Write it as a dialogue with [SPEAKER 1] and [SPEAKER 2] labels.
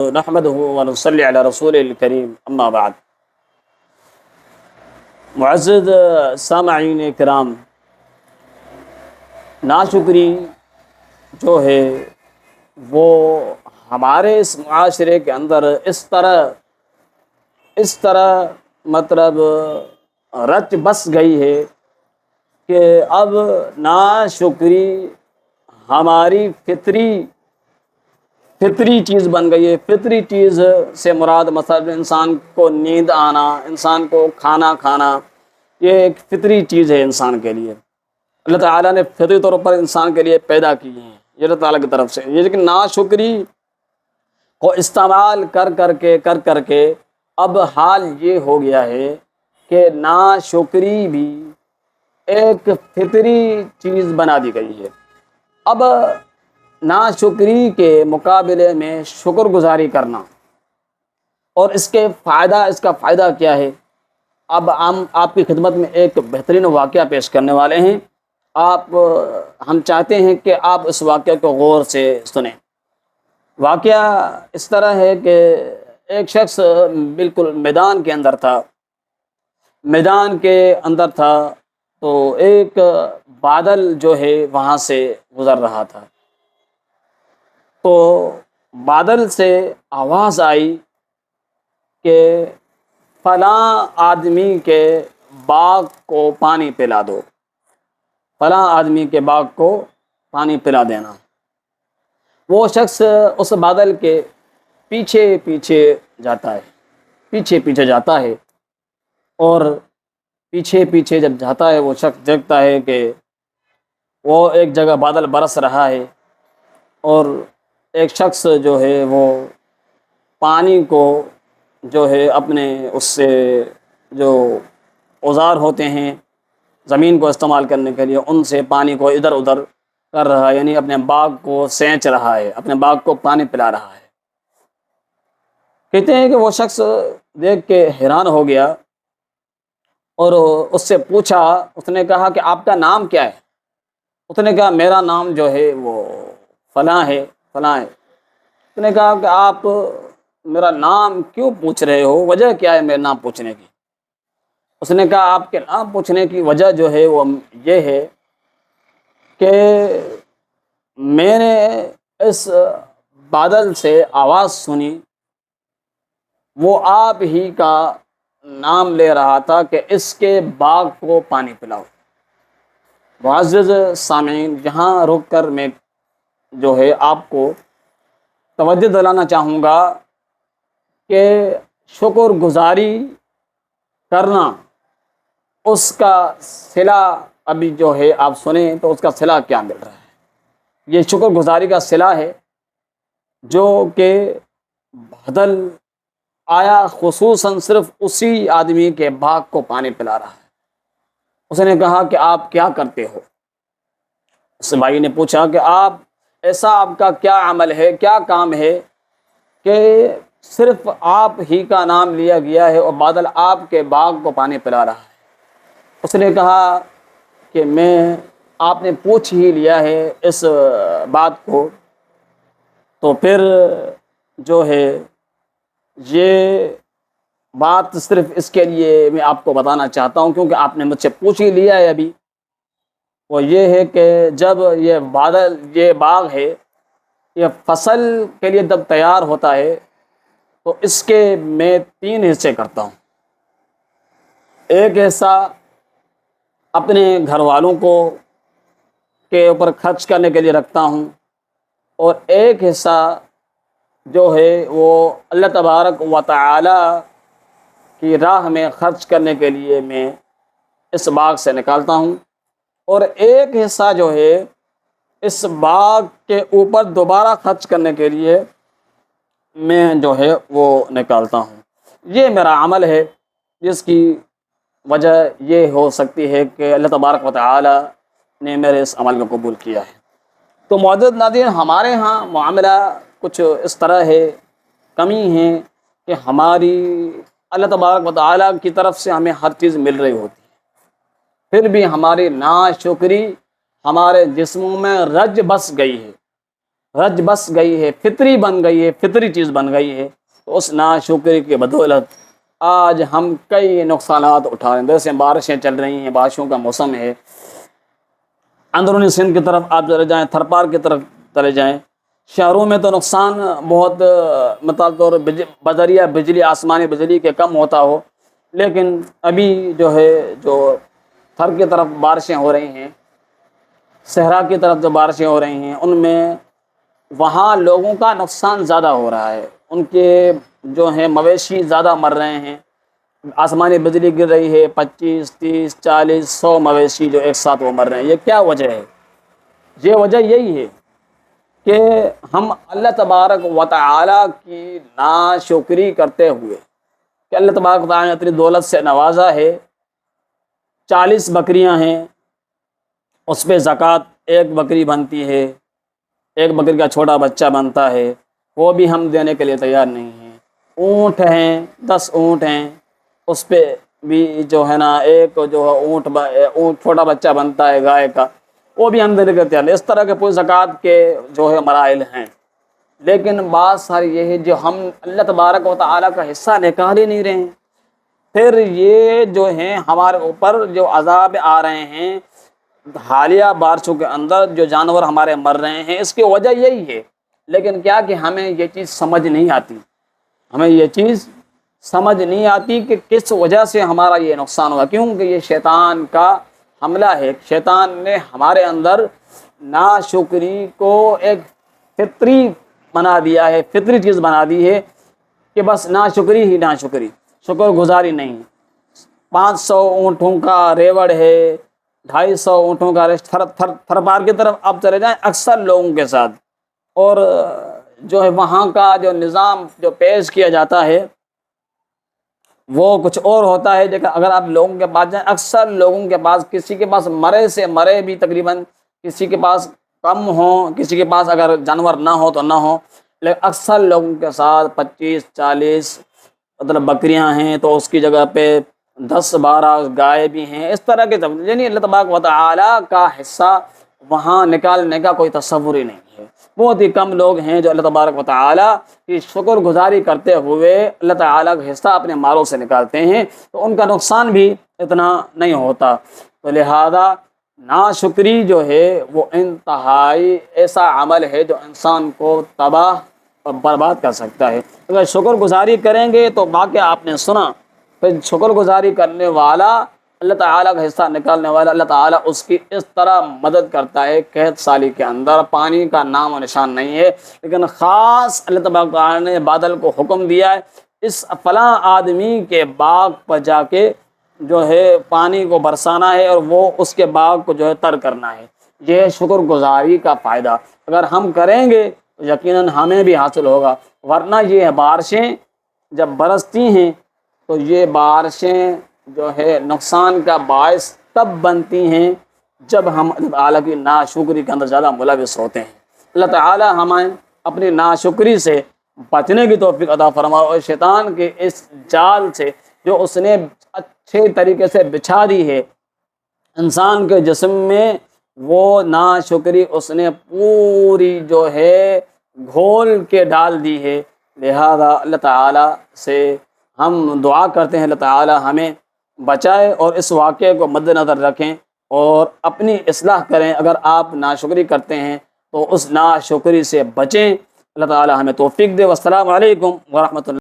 [SPEAKER 1] نحمده ونصلی علی رسول الکریم اما بعد۔ معزز سامعین کرام، ناشکری جو ہے وہ ہمارے اس معاشرے کے اندر اس طرح مطلب رچ بس گئی ہے کہ اب ناشکری ہماری فطری چیز بن گئی ہے۔ فطری چیز سے مراد مثلا انسان کو نیند آنا، انسان کو کھانا کھانا، یہ ایک فطری چیز ہے انسان کے لیے۔ اللہ تعالیٰ نے فطری طور پر انسان کے لیے پیدا کی ہیں، یہ اللہ تعالیٰ کی طرف سے۔ یہ لیکن ناشکری کو استعمال کر کے اب حال یہ ہو گیا ہے کہ ناشکری بھی ایک فطری چیز بنا دی گئی ہے۔ اب ناشکری کے مقابلے میں شکر گزاری کرنا اور اس کا فائدہ کیا ہے، اب ہم آپ کی خدمت میں ایک بہترین واقعہ پیش کرنے والے ہیں۔ ہم چاہتے ہیں کہ آپ اس واقعہ کو غور سے سنیں۔ واقعہ اس طرح ہے کہ ایک شخص بالکل میدان کے اندر تھا تو ایک بادل جو ہے وہاں سے گزر رہا تھا، تو بادل سے آواز آئی کہ فلاں آدمی کے باغ کو پانی پلا دو، فلاں آدمی کے باغ کو پانی پلا دینا۔ وہ شخص اس بادل کے پیچھے جاتا ہے اور پیچھے جب جاتا ہے وہ شخص دیکھتا ہے کہ وہ ایک جگہ بادل برس رہا ہے اور ایک شخص جو ہے وہ پانی کو جو ہے اپنے اس سے جو اوزار ہوتے ہیں زمین کو استعمال کرنے کے لیے، ان سے پانی کو ادھر ادھر کر رہا ہے، یعنی اپنے باغ کو سینچ رہا ہے، اپنے باغ کو پانی پلا رہا ہے۔ کہتے ہیں کہ وہ شخص دیکھ کے حیران ہو گیا اور اس سے پوچھا، اس نے کہا کہ آپ کا نام کیا ہے؟ اس نے کہا میرا نام جو ہے وہ فلاں ہے۔ اس نے کہا کہ آپ میرا نام کیوں پوچھ رہے ہو، وجہ کیا ہے میرے نام پوچھنے کی؟ اس نے کہا آپ کے نام پوچھنے کی وجہ جو ہے وہ یہ ہے کہ میں نے اس بادل سے آواز سنی، وہ آپ ہی کا نام لے رہا تھا کہ اس کے باغ کو پانی پلاؤ۔ معزز سامعین، یہاں رک کر میں جو ہے آپ کو توجہ دلانا چاہوں گا کہ شکر گزاری کرنا، اس کا صلہ ابھی جو ہے آپ سنیں تو اس کا صلہ کیا مل رہا ہے۔ یہ شکر گزاری کا صلہ ہے جو کہ بادل آیا خصوصاً صرف اسی آدمی کے باغ کو پانی پلا رہا ہے۔ اس نے کہا کہ آپ کیا کرتے ہو؟ اس بھائی نے پوچھا کہ آپ کا کیا عمل ہے، کیا کام ہے کہ صرف آپ ہی کا نام لیا گیا ہے اور بادل آپ کے باغ کو پانی پلا رہا ہے؟ اس نے کہا کہ آپ نے پوچھ ہی لیا ہے اس بات کو، تو پھر جو ہے یہ بات صرف اس کے لیے میں آپ کو بتانا چاہتا ہوں کیونکہ آپ نے مجھ سے پوچھ ہی لیا ہے ابھی، وہ یہ ہے کہ جب یہ باغ ہے، یہ فصل کے لیے جب تیار ہوتا ہے تو اس کے میں 3 حصے کرتا ہوں۔ ایک حصہ اپنے گھر والوں کے اوپر خرچ کرنے کے لیے رکھتا ہوں اور ایک حصہ جو ہے وہ اللہ تبارک و تعالی کی راہ میں خرچ کرنے کے لیے میں اس باغ سے نکالتا ہوں، اور ایک حصہ جو ہے اس باغ کے اوپر دوبارہ خرچ کرنے کے لیے میں جو ہے وہ نکالتا ہوں۔ یہ میرا عمل ہے جس کی وجہ یہ ہو سکتی ہے کہ اللہ تبارک و تعالی نے میرے اس عمل کو قبول کیا ہے۔ تو معزز ناظرین، ہمارے ہاں معاملہ کچھ اس طرح ہے، کمی ہے کہ ہماری اللہ تبارک و تعالی کی طرف سے ہمیں ہر چیز مل رہی ہوتی ہے، پھر بھی ہماری ناشکری ہمارے جسموں میں رج بس گئی ہے۔ رج بس گئی ہے، فطری بن گئی ہے، فطری چیز بن گئی ہے، تو اس ناشکری کی بدولت آج ہم کئی نقصانات اٹھا رہے ہیں۔ جیسے بارشیں چل رہی ہیں، بارشوں کا موسم ہے، اندرونی سندھ کی طرف آپ چلے جائیں، تھرپار کی طرف چلے جائیں، شہروں میں تو نقصان بہت مثال طور بذریعہ بجلی، آسمانی بجلی کے کم ہوتا ہو، لیکن ابھی جو ہے جو تھر کی طرف بارشیں ہو رہی ہیں، صحرا کی طرف جو بارشیں ہو رہی ہیں، ان میں وہاں لوگوں کا نقصان زیادہ ہو رہا ہے، ان کے جو ہیں مویشی زیادہ مر رہے ہیں، آسمانی بجلی گر رہی ہے، 25 30 40 100 مویشی جو ایک ساتھ وہ مر رہے ہیں۔ یہ کیا وجہ ہے؟ یہ وجہ یہی ہے کہ ہم اللہ تبارک و تعالی کی ناشکری کرتے ہوئے، کہ اللہ تبارک و تعالی نے اپنی دولت سے نوازا ہے، 40 بکریاں ہیں، اس پہ زکوٰۃ ایک بکری بنتی ہے، ایک بکری کا چھوٹا بچہ بنتا ہے، وہ بھی ہم دینے کے لیے تیار نہیں ہیں۔ اونٹ ہیں، 10 اونٹ ہیں، اس پہ بھی جو ہے نا ایک جو اونٹ چھوٹا بچہ بنتا ہے گائے کا، وہ بھی ہم دینے کے لیے تیار نہیں۔ اس طرح کے پوری زکوٰۃ کے جو ہے مراحل ہیں، لیکن بات ساری یہ ہے جو ہم اللہ تبارک و تعالیٰ کا حصہ نکال ہی نہیں رہے ہیں۔ پھر یہ جو ہیں ہمارے اوپر جو عذاب آ رہے ہیں حالیہ بارشوں کے اندر، جو جانور ہمارے مر رہے ہیں، اس کی وجہ یہی ہے۔ لیکن کیا کہ ہمیں یہ چیز سمجھ نہیں آتی، ہمیں یہ چیز سمجھ نہیں آتی کہ کس وجہ سے ہمارا یہ نقصان ہوا، کیونکہ یہ شیطان کا حملہ ہے۔ شیطان نے ہمارے اندر ناشکری کو ایک فطری بنا دیا ہے، فطری چیز بنا دی ہے کہ بس ناشکری ہی ناشکری، شکر گزاری نہیں۔ 500 اونٹوں کا ریوڑ ہے، 250 اونٹوں کا ریس، تھر پار کی طرف آپ چلے جائیں اکثر لوگوں کے ساتھ، اور جو ہے وہاں کا جو نظام جو پیش کیا جاتا ہے وہ کچھ اور ہوتا ہے۔ لیکن اگر آپ لوگوں کے پاس جائیں، اکثر لوگوں کے پاس، کسی کے پاس مرے سے مرے بھی تقریباً، کسی کے پاس کم ہوں، کسی کے پاس اگر جانور نہ ہو تو نہ ہو، لیکن اکثر لوگوں کے ساتھ 25 40 مطلب بکریاں ہیں، تو اس کی جگہ پہ 10 12 گائے بھی ہیں۔ اس طرح کے یعنی اللہ تبارک و تعالیٰ کا حصہ وہاں نکالنے کا کوئی تصور ہی نہیں ہے۔ بہت ہی کم لوگ ہیں جو اللہ تبارک و تعالیٰ کی شکر گزاری کرتے ہوئے اللہ تعالیٰ کا حصہ اپنے مالوں سے نکالتے ہیں، تو ان کا نقصان بھی اتنا نہیں ہوتا۔ تو لہذا ناشکری جو ہے وہ انتہائی ایسا عمل ہے جو انسان کو تباہ اور برباد کر سکتا ہے۔ اگر شکر گزاری کریں گے تو واقعہ آپ نے سنا، پھر شکر گزاری کرنے والا، اللہ تعالیٰ کا حصہ نکالنے والا، اللہ تعالیٰ اس کی اس طرح مدد کرتا ہے۔ قحط سالی کے اندر پانی کا نام و نشان نہیں ہے، لیکن خاص اللہ تبارک و تعالیٰ نے بادل کو حکم دیا ہے، اس فلاں آدمی کے باغ پر جا کے جو ہے پانی کو برسانا ہے، اور وہ اس کے باغ کو جو ہے تر کرنا ہے۔ یہ شکر گزاری کا فائدہ اگر ہم کریں گے تو یقیناً ہمیں بھی حاصل ہوگا، ورنہ یہ بارشیں جب برستی ہیں تو یہ بارشیں جو ہے نقصان کا باعث تب بنتی ہیں جب ہم اللہ تعالیٰ کی ناشکری کے اندر زیادہ ملوث ہوتے ہیں۔ اللہ تعالیٰ ہمیں اپنی ناشکری سے بچنے کی توفیق عطا فرمائے، اور شیطان کے اس جال سے جو اس نے اچھے طریقے سے بچھا دی ہے انسان کے جسم میں، وہ ناشکری اس نے پوری جو ہے گھول کے ڈال دی ہے۔ لہذا اللہ تعالیٰ سے ہم دعا کرتے ہیں اللہ تعالیٰ ہمیں بچائے، اور اس واقعے کو مد نظر رکھیں اور اپنی اصلاح کریں۔ اگر آپ ناشکری کرتے ہیں تو اس ناشکری سے بچیں۔ اللہ تعالیٰ ہمیں توفیق دے۔ والسلام علیکم ورحمۃ اللہ۔